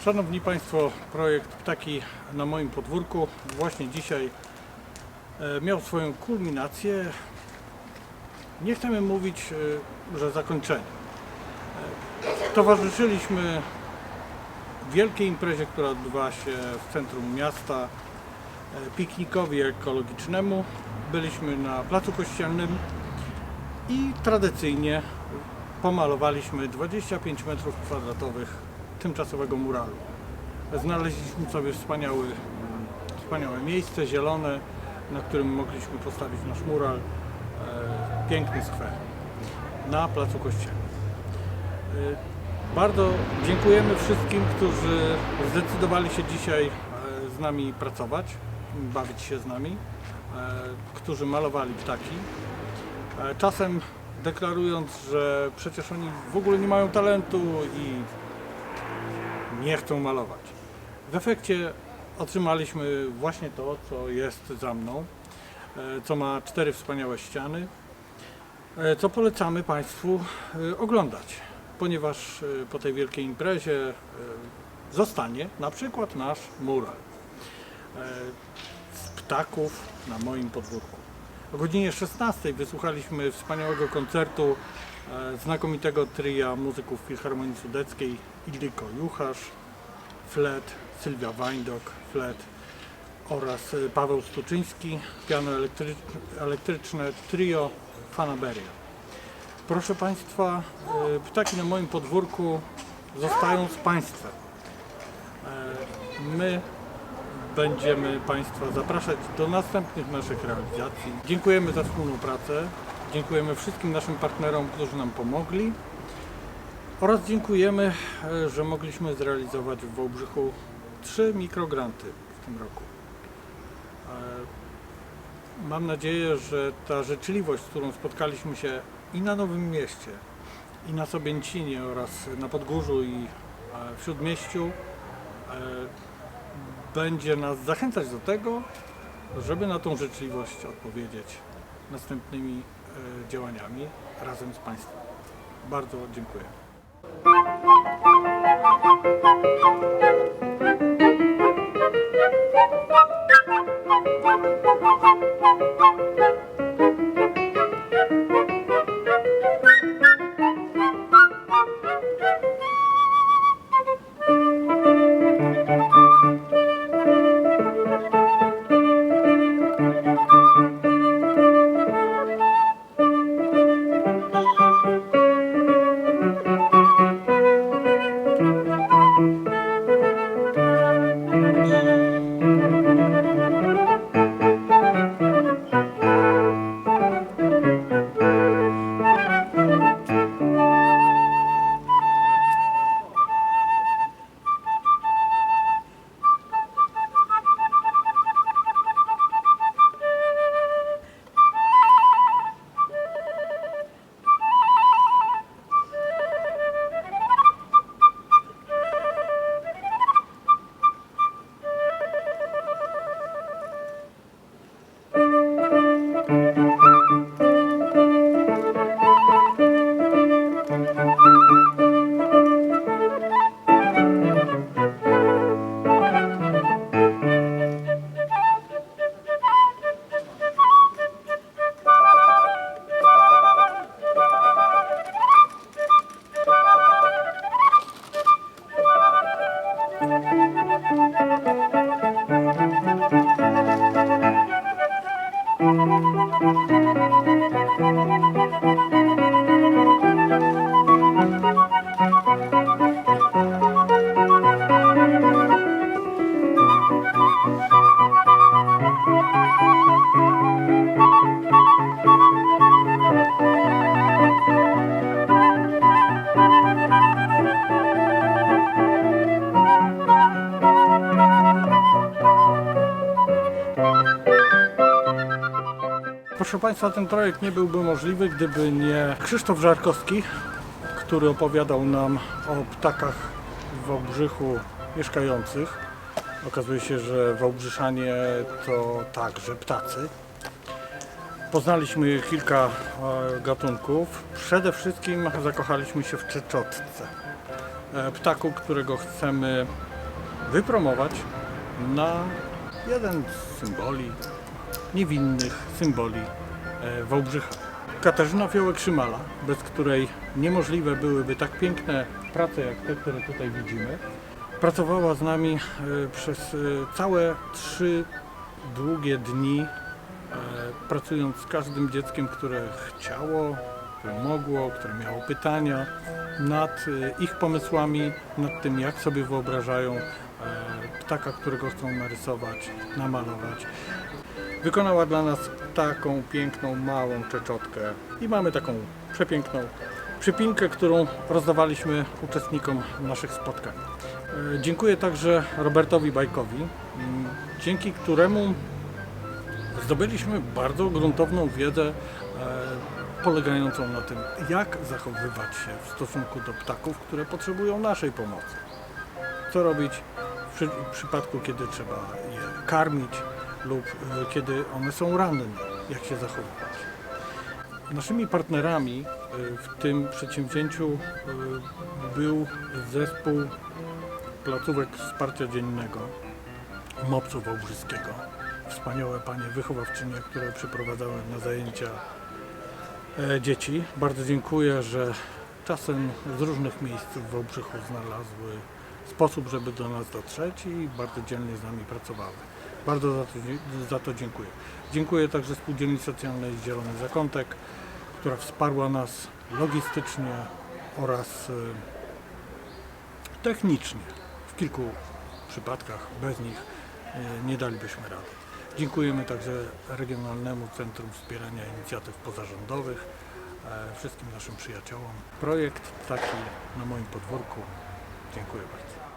Szanowni Państwo, projekt Ptaki na moim podwórku właśnie dzisiaj miał swoją kulminację. Nie chcemy mówić, że zakończenie. Towarzyszyliśmy wielkiej imprezie, która odbywała się w centrum miasta, piknikowi ekologicznemu. Byliśmy na Placu Kościelnym i tradycyjnie pomalowaliśmy 25 m² tymczasowego muralu. Znaleźliśmy sobie wspaniałe miejsce zielone, na którym mogliśmy postawić nasz mural. Piękny skwer na Placu Kościelnym. Bardzo dziękujemy wszystkim, którzy zdecydowali się dzisiaj z nami pracować, bawić się z nami, którzy malowali ptaki. Czasem deklarując, że przecież oni w ogóle nie mają talentu i nie chcą malować. W efekcie otrzymaliśmy właśnie to, co jest za mną, co ma 4 wspaniałe ściany, co polecamy Państwu oglądać, ponieważ po tej wielkiej imprezie zostanie na przykład nasz mural z ptaków na moim podwórku. O godzinie 16 wysłuchaliśmy wspaniałego koncertu znakomitego tria muzyków Filharmonii Sudeckiej: Ildyko Juchasz, flet, Sylwia Wajndok, flet oraz Paweł Stuczyński, piano elektryczne, trio Fanaberia. Proszę Państwa, ptaki na moim podwórku zostają z Państwem. My będziemy Państwa zapraszać do następnych naszych realizacji. Dziękujemy za wspólną pracę, dziękujemy wszystkim naszym partnerom, którzy nam pomogli, oraz dziękujemy, że mogliśmy zrealizować w Wałbrzychu 3 mikrogranty w tym roku. Mam nadzieję, że ta życzliwość, z którą spotkaliśmy się i na Nowym Mieście, i na Sobięcinie oraz na Podgórzu i w Śródmieściu, będzie nas zachęcać do tego, żeby na tą życzliwość odpowiedzieć następnymi działaniami razem z Państwem. Bardzo dziękuję. Proszę Państwa, ten projekt nie byłby możliwy, gdyby nie Krzysztof Żarkowski, który opowiadał nam o ptakach w Wałbrzychu mieszkających. Okazuje się, że Wałbrzyszanie to także ptacy. Poznaliśmy kilka gatunków. Przede wszystkim zakochaliśmy się w czeczotce. Ptaku, którego chcemy wypromować na jeden z symboli, niewinnych symboli Wałbrzycha. Katarzyna Fiołek-Szymala, bez której niemożliwe byłyby tak piękne prace jak te, które tutaj widzimy, pracowała z nami przez całe 3 długie dni, pracując z każdym dzieckiem, które chciało, które mogło, które miało pytania, nad ich pomysłami, nad tym, jak sobie wyobrażają ptaka, którego chcą narysować, namalować. Wykonała dla nas taką piękną, małą czeczotkę i mamy taką przepiękną przypinkę, którą rozdawaliśmy uczestnikom naszych spotkań. Dziękuję także Robertowi Bajkowi, dzięki któremu zdobyliśmy bardzo gruntowną wiedzę polegającą na tym, jak zachowywać się w stosunku do ptaków, które potrzebują naszej pomocy. Co robić w przypadku, kiedy trzeba je karmić lub kiedy one są ranne, jak się zachowywać. Naszymi partnerami w tym przedsięwzięciu był zespół placówek wsparcia dziennego MOPS-u Wałbrzyskiego. Wspaniałe panie wychowawczynie, które przyprowadzały na zajęcia dzieci. Bardzo dziękuję, że czasem z różnych miejsc w Wałbrzychu znalazły sposób, żeby do nas dotrzeć i bardzo dzielnie z nami pracowały. Bardzo za to dziękuję. Dziękuję także Spółdzielni Socjalnej Zielony Zakątek, która wsparła nas logistycznie oraz technicznie. W kilku przypadkach bez nich nie dalibyśmy rady. Dziękujemy także Regionalnemu Centrum Wspierania Inicjatyw Pozarządowych, wszystkim naszym przyjaciołom. Projekt taki na moim podwórku. Dziękuję bardzo.